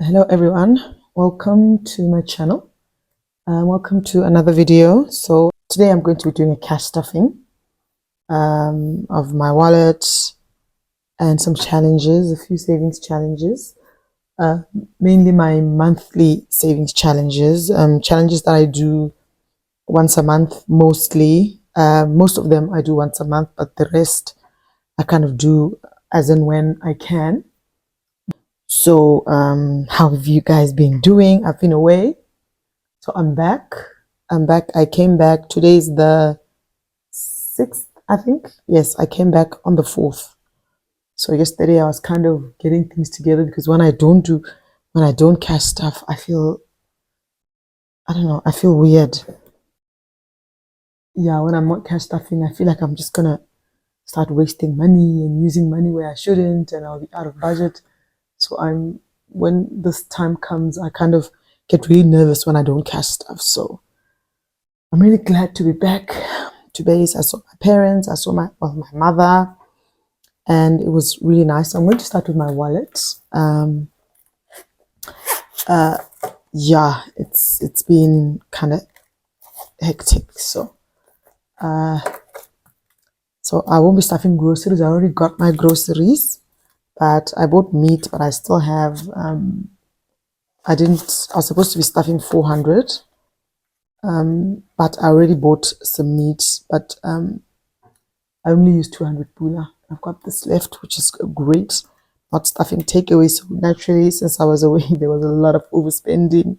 Hello everyone, welcome to my channel. Welcome to another video. So today I'm going to be doing a cash stuffing of my wallet and some challenges, a few savings challenges, mainly my monthly savings challenges, challenges that I do once a month mostly. Most of them I do once a month, but the rest I kind of do as and when I can. So how have you guys been doing? I've been away. So I'm back. I came back. Today is the 6th, I think. Yes, I came back on the 4th. So yesterday I was kind of getting things together because when I don't cash stuff, I don't know, I feel weird. Yeah, when I'm not cash stuffing, I feel like I'm just gonna start wasting money and using money where I shouldn't, and I'll be out of budget. So when this time comes, I kind of get really nervous when I don't cash stuff. So I'm really glad to be back to base. I saw my parents, I saw my mother, and it was really nice. I'm going to start with my wallet. Yeah, it's been kind of hectic. So I won't be stuffing groceries. I already got my groceries, but I bought meat, but I still have I was supposed to be stuffing 400, but I already bought some meat, but I only used 200 pula. I've got this left, which is great. Not stuffing takeaway. So naturally, since I was away, there was a lot of overspending,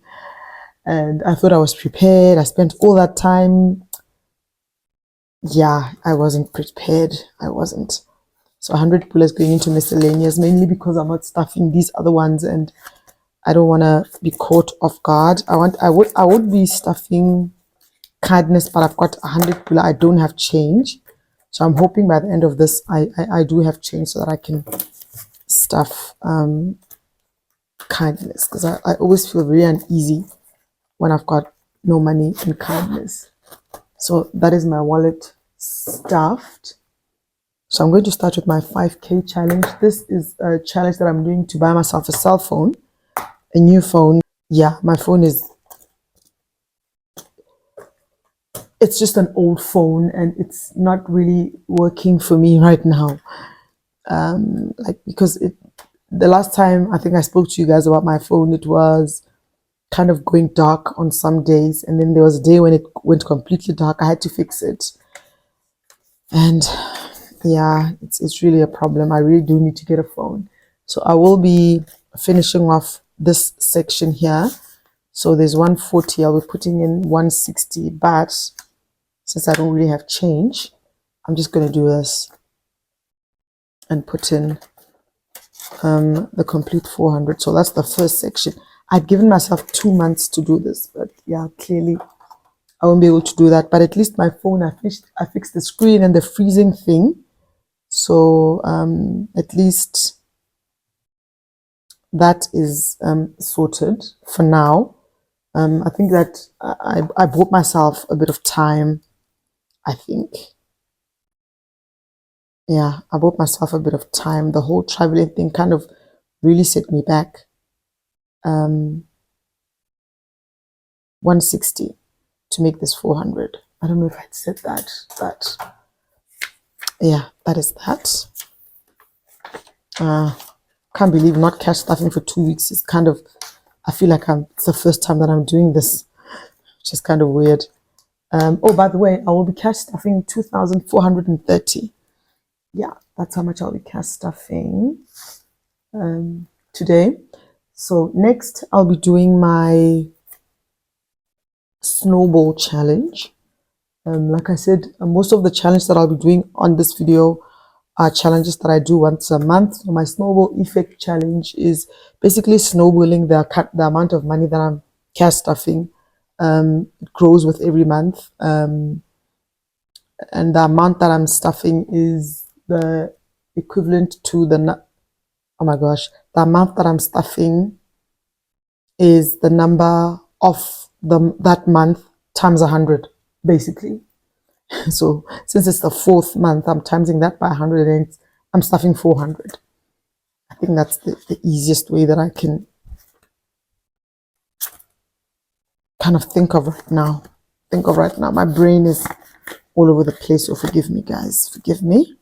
and I thought I was prepared. I spent all that time. Yeah, I wasn't prepared. I wasn't. So 100 pula is going into miscellaneous, mainly because I'm not stuffing these other ones, and I don't want to be caught off guard. I would be stuffing kindness, but I've got 100 pula. I don't have change. So I'm hoping by the end of this, I do have change so that I can stuff kindness, because I always feel very uneasy when I've got no money in kindness. So that is my wallet stuffed. So I'm going to start with my 5K challenge. This is a challenge that I'm doing to buy myself a cell phone, a new phone. Yeah, my phone it's just an old phone and it's not really working for me right now. Because the last time I think I spoke to you guys about my phone, it was kind of going dark on some days, and then there was a day when it went completely dark. I had to fix it, and yeah, it's really a problem. I really do need to get a phone. So I will be finishing off this section here. So there's 140. I'll be putting in 160, but since I don't really have change, I'm just going to do this and put in the complete 400. So that's the first section. I'd given myself 2 months to do this, but yeah, clearly I won't be able to do that. But at least my phone, I fixed the screen and the freezing thing. So at least that is sorted for now. I think that I bought myself a bit of time, I think. Yeah, I bought myself a bit of time. The whole traveling thing kind of really set me back. 160 to make this 400. I don't know if I'd said that, but yeah, that is that. Can't believe not cash stuffing for 2 weeks. It's kind of, I feel like it's the first time that I'm doing this, which is kind of weird. Oh, by the way, I will be cash stuffing 2,430. Yeah, that's how much I'll be cash stuffing today. So next I'll be doing my snowball challenge. Like I said, most of the challenge that I'll be doing on this video are challenges that I do once a month. So my snowball effect challenge is basically snowballing the amount of money that I'm cash stuffing. It grows with every month, and the amount that I'm stuffing is the equivalent to the oh my gosh, the amount that I'm stuffing is the number of that month times 100, basically. So since it's the 4th month, I'm timesing that by 100 and I'm stuffing 400. I think that's the easiest way that I can kind of think of right now. My brain is all over the place, so forgive me, guys. Forgive me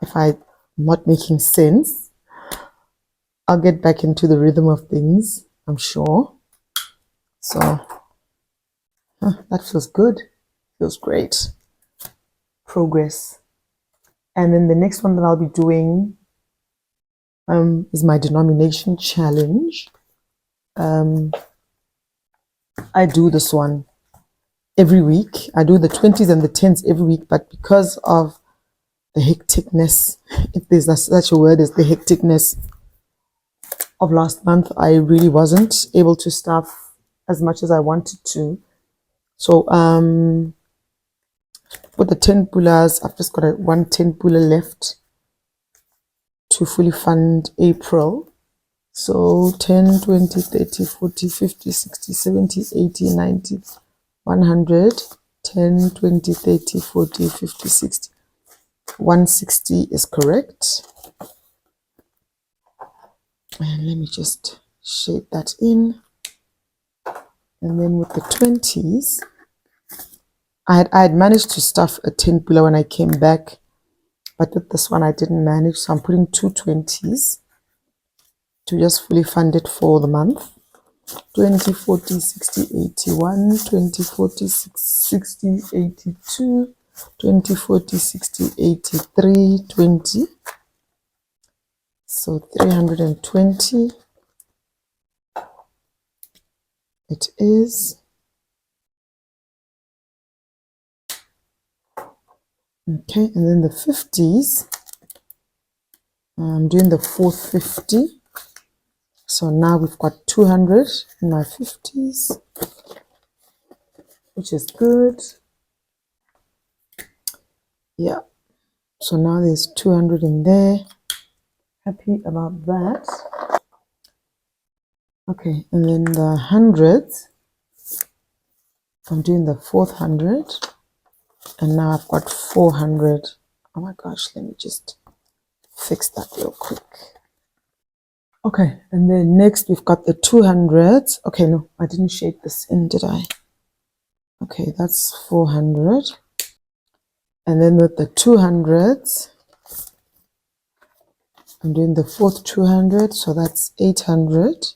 if I'm not making sense. I'll get back into the rhythm of things, I'm sure. So that feels good. Feels great. Progress. And then the next one that I'll be doing is my denomination challenge. I do this one every week. I do the 20s and the 10s every week, but because of the hecticness, if there's such a word as the hecticness of last month, I really wasn't able to stuff as much as I wanted to. So with the 10 pullers, I've just got one 10 puller left to fully fund April. So 10, 20, 30, 40, 50, 60, 70, 80, 90, 100, 10, 20, 30, 40, 50, 60. 160 is correct. And let me just shade that in. And then with the 20s, I had managed to stuff a 10 puller when I came back, but with this one I didn't manage, so I'm putting two 20s to just fully fund it for the month. 20, 40, 60, 81, 20, 40, 60, 82, 20, 40, 60, 83, 20. So 320 it is. Okay, and then the 50s, I'm doing the fourth 50. So now we've got 200 in my 50s, which is good. Yeah, so now there's 200 in there. Happy about that. Okay, and then the hundreds, I'm doing the fourth 100, and now I've got 400. Oh my gosh, let me just fix that real quick. Okay, and then next we've got the 200s. Okay, no, I didn't shade this in, did I? Okay, that's 400. And then with the 200s, I'm doing the fourth 200, so that's 800.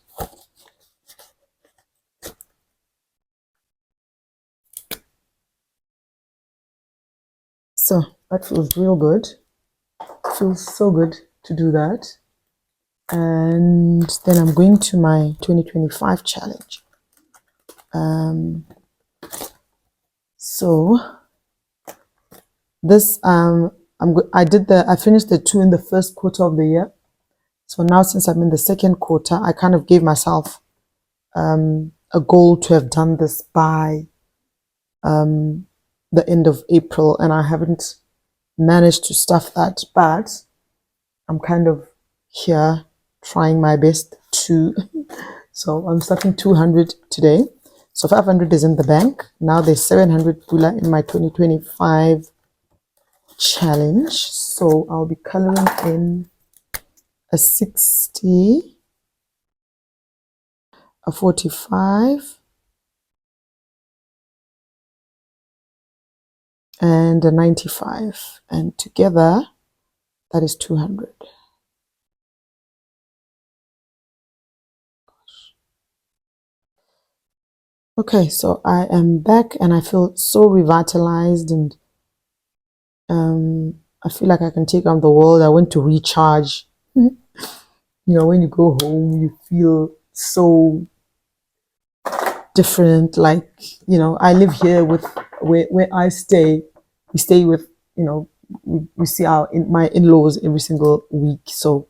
So that feels real good. Feels so good to do that. And then I'm going to my 2025 challenge. So this I finished the 2 in the first quarter of the year. So now since I'm in the second quarter, I kind of gave myself a goal to have done this by the end of April, and I haven't managed to stuff that, but I'm kind of here trying my best to. So I'm stuffing 200 today. So 500 is in the bank. Now there's 700 pula in my 2025 challenge. So I'll be coloring in a 60, a 45, and a 95. And together, that is 200. Okay, so I am back and I feel so revitalized, and I feel like I can take on the world. I went to recharge. You know, when you go home, you feel so different. Like, you know, I live here with where I stay. We stay with, you know, we see my in-laws every single week. So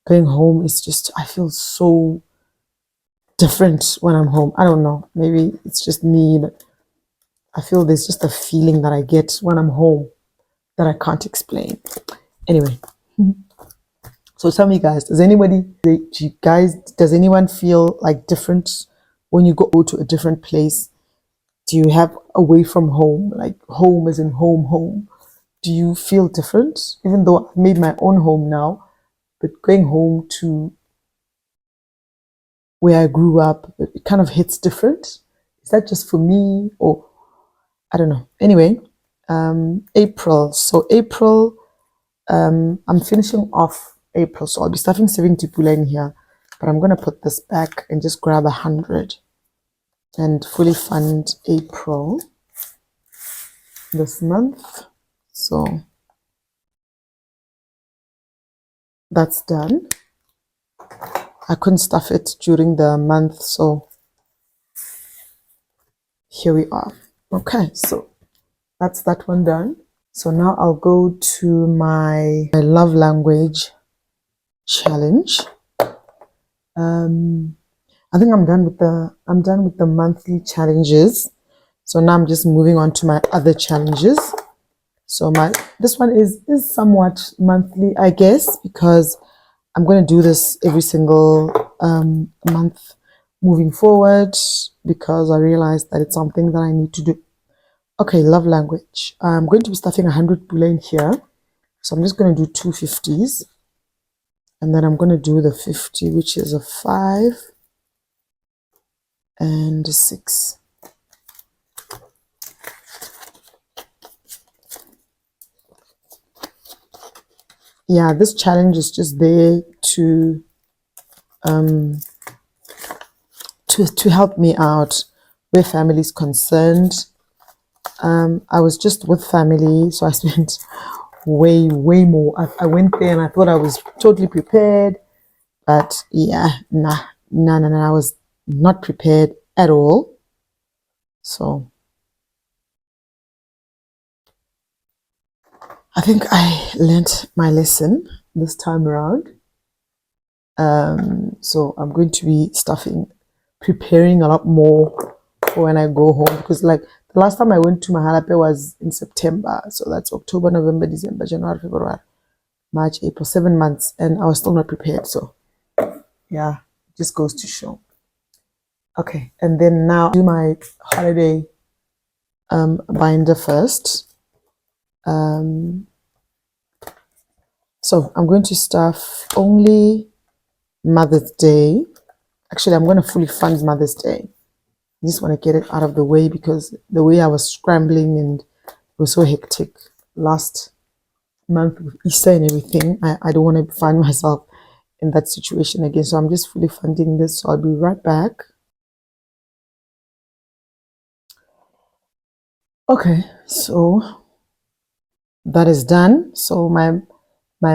going home is just, I feel so different when I'm home. I don't know. Maybe it's just me, but I feel there's just a feeling that I get when I'm home that I can't explain. Anyway, so tell me, guys, does anyone feel like different when you go to a different place? Do you have away from home, like home as in home? Do you feel different? Even though I've made my own home now, but going home to where I grew up, it kind of hits different. Is that just for me, or I don't know? Anyway, April. So April, I'm finishing off April, so I'll be stuffing 70 pula in here, but I'm gonna put this back and just grab 100 and fully fund April this month. So that's done. I couldn't stuff it during the month, so here we are. Okay, so that's that one done. So now I'll go to my love language challenge. I think I'm done with the monthly challenges. So now I'm just moving on to my other challenges. So this one is somewhat monthly, I guess, because I'm going to do this every single month moving forward, because I realized that it's something that I need to do. Okay, love language. I'm going to be stuffing 100 pula in here. So I'm just going to do 250s. And then I'm going to do the 50, which is a 5 and a 6. Yeah, this challenge is just there to help me out where family is concerned. I was just with family, so I spent way more. I went there and I thought I was totally prepared, but yeah, nah, I was not prepared at all. So I think I learned my lesson this time around. So I'm going to be preparing a lot more for when I go home, because like the last time I went to Mahalape was in September. So that's October, November, December, January, February, March, April, 7 months, and I was still not prepared. So yeah, it just goes to show. Okay, and then now do my holiday binder first. So I'm going to stuff only Mother's Day. Actually, I'm going to fully fund Mother's Day. I just want to get it out of the way, because the way I was scrambling and it was so hectic last month with Easter and everything, I don't want to find myself in that situation again. So I'm just fully funding this. So I'll be right back. Okay, so that is done. So my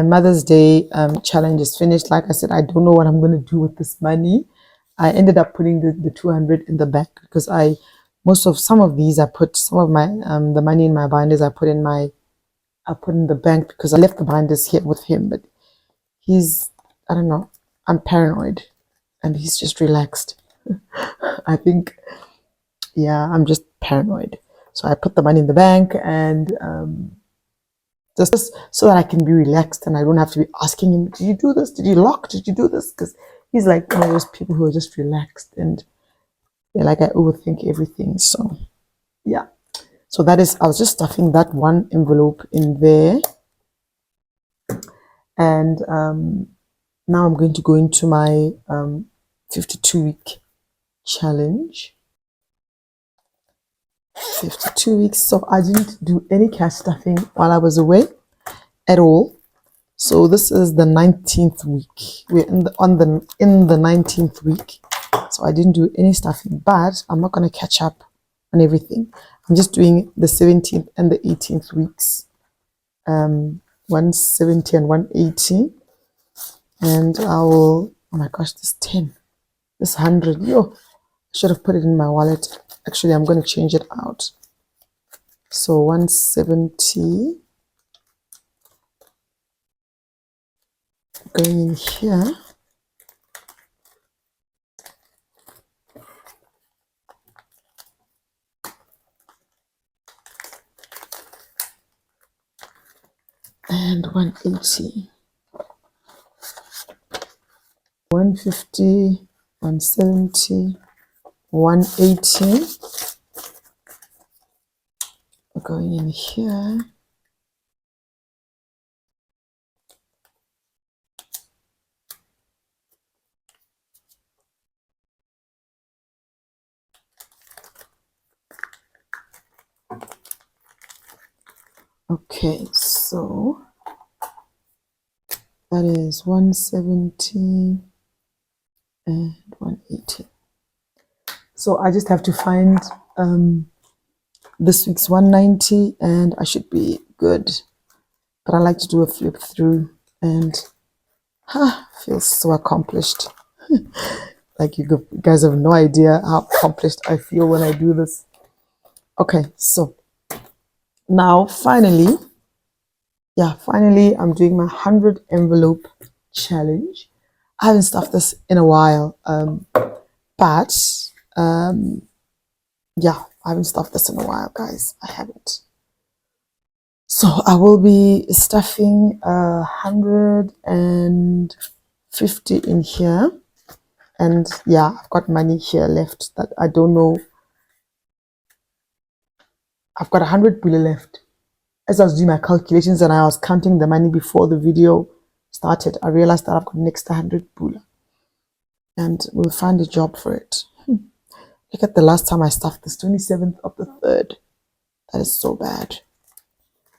Mother's Day challenge is finished. Like I said, I don't know what I'm going to do with this money. I ended up putting the 200 in the bank, because some of these I put, some of my the money in my binders I put in the bank, because I left the binders here with him. But I don't know, I'm paranoid and he's just relaxed. I think, yeah, I'm just paranoid. So I put the money in the bank, and just so that I can be relaxed and I don't have to be asking him, did you do this? Did you lock? Did you do this? Because he's like one of those people who are just relaxed, and they're like, I overthink everything. So yeah. So that is, I was just stuffing that one envelope in there. And now I'm going to go into my 52-week challenge. 52 weeks. So I didn't do any cash stuffing while I was away at all. So this is the 19th week. We're in the 19th week. So I didn't do any stuffing, but I'm not going to catch up on everything. I'm just doing the 17th and the 18th weeks. 170 and 180. And I will, oh my gosh, this 10, this 100. Yo, I should have put it in my wallet. Actually, I'm going to change it out. So 170 going in here. And 180. 150, 170, 180. Going in here. Okay, so that is 170 and 180. So I just have to find this week's 190 and I should be good. But I like to do a flip through and feels so accomplished. Like you guys have no idea how accomplished I feel when I do this. Okay, so now finally I'm doing my 100 envelope challenge. I haven't stuffed this in a while, but yeah, I haven't stuffed this in a while, guys. I haven't. So I will be stuffing 150 in here, and yeah, I've got money here left that I don't know. I've got 100 pula left. As I was doing my calculations and I was counting the money before the video started, I realized that I've got an extra 100 pula, and we'll find a job for it. Look at the last time I stuffed this, 27th of the 3rd. That is so bad.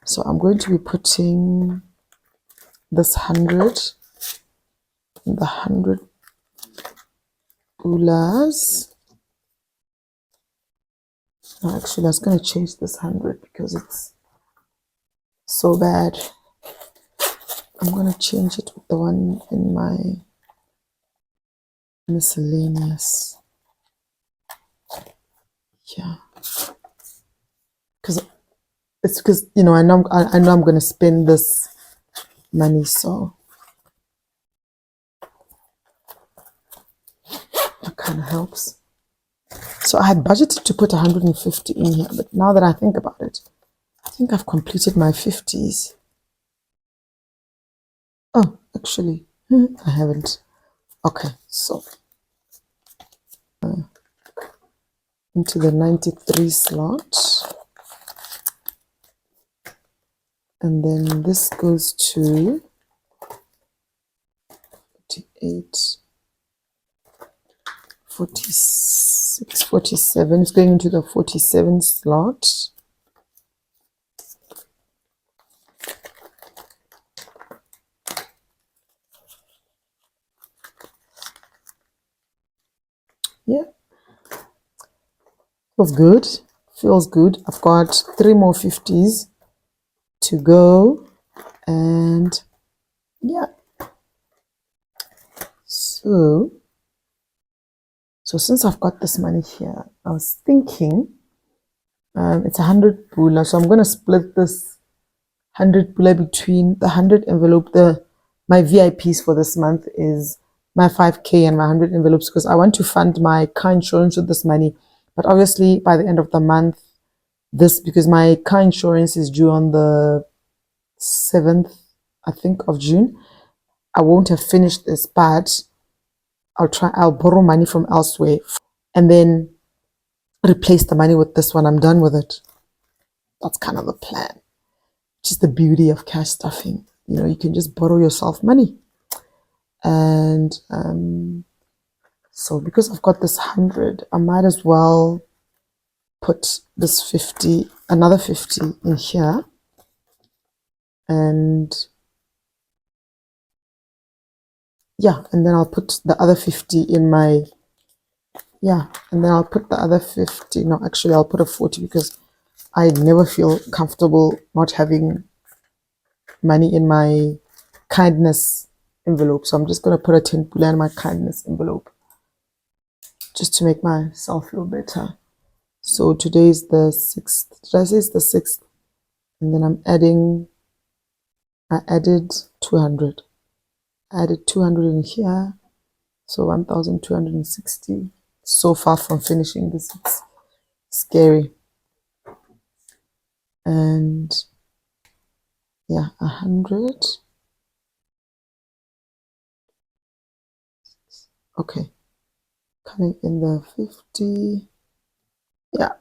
So I'm going to be putting this 100, the 100 pulas. No, actually, I was going to change this 100 because it's so bad. I'm going to change it with the one in my miscellaneous. Yeah. Because it's because, you know, I know I'm going to spend this money, so that kind of helps. So I had budgeted to put 150 in here, but now that I think about it, I think I've completed my 50s. Oh, actually, I haven't. Okay, so into the 93 slot. And then this goes to 48, 46, 47. It's going into the 47 slot. Yeah. Feels good. Feels good. I've got 3 more 50s to go. And yeah. So since I've got this money here, I was thinking it's 100 pula. So I'm going to split this 100 pula between the 100 envelope. My VIPs for this month is my 5K and my 100 envelopes because I want to fund my car insurance with this money. But obviously by the end of the month, because my car insurance is due on the 7th, I think, of June, I won't have finished this, but I'll borrow money from elsewhere and then replace the money with this one. I'm done with it. That's kind of the plan. Just the beauty of cash stuffing. You know, you can just borrow yourself money. And so because I've got this 100, I might as well put this 50, another 50 in here. And yeah, and then I'll put the other 50 in my, yeah, and then I'll put the other 50. No, actually, I'll put a 40 because I never feel comfortable not having money in my kindness envelope. So I'm just going to put a 10 pula in my kindness envelope just to make myself feel better. So today is the 6th. Did I say it's the 6th? And then I added 200. I added 200 in here. So 1,260. So far from finishing this, it's scary. And yeah, 100. Okay. Coming in the 50. Yeah.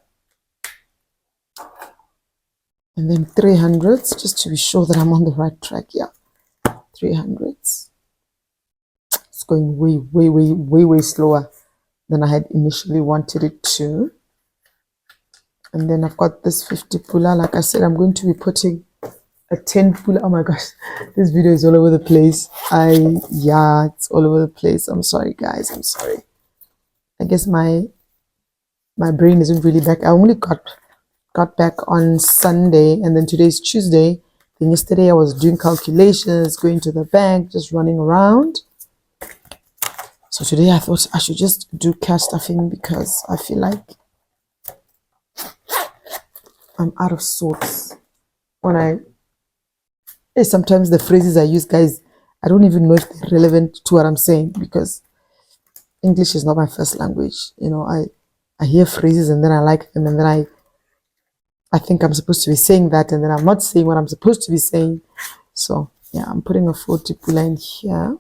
And then 300s, just to be sure that I'm on the right track. Yeah. 300s. It's going way slower than I had initially wanted it to. And then I've got this 50 pula. Like I said, I'm going to be putting a 10 pull. Oh my gosh, this video is all over the place. Yeah, it's all over the place. I'm sorry guys, I'm sorry. I guess my brain isn't really back. I only got back on Sunday, and then today's Tuesday. Then yesterday I was doing calculations, going to the bank, just running around. So today I thought I should just do cash stuffing because I feel like I'm out of sorts. Sometimes the phrases I use, guys, I don't even know if they're relevant to what I'm saying because English is not my first language. You know, I hear phrases and then I like them, and then I think I'm supposed to be saying that, and then I'm not saying what I'm supposed to be saying. So yeah, I'm putting a 40 puller in here.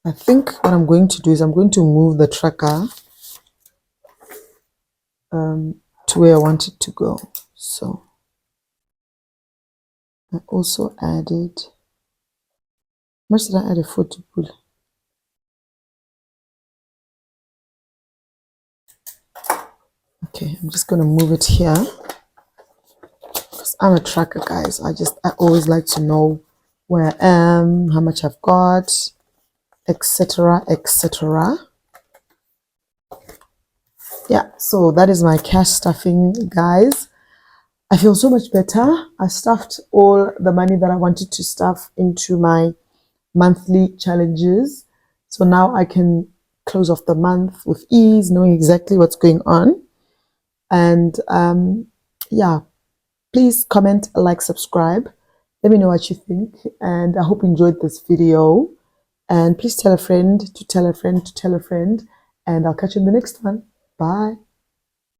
I think what I'm going to do is I'm going to move the tracker to where I want it to go. So I also added, how much did I add? A 40 puller. Okay, I'm just going to move it here because I'm a tracker, guys. I always like to know where I am, how much I've got, etc, etc. Yeah, so that is my cash stuffing, guys. I feel so much better. I stuffed all the money that I wanted to stuff into my monthly challenges. So now I can close off the month with ease, knowing exactly what's going on. And yeah, please comment, like, subscribe. Let me know what you think. And I hope you enjoyed this video. And please tell a friend to tell a friend to tell a friend. And I'll catch you in the next one. Bye.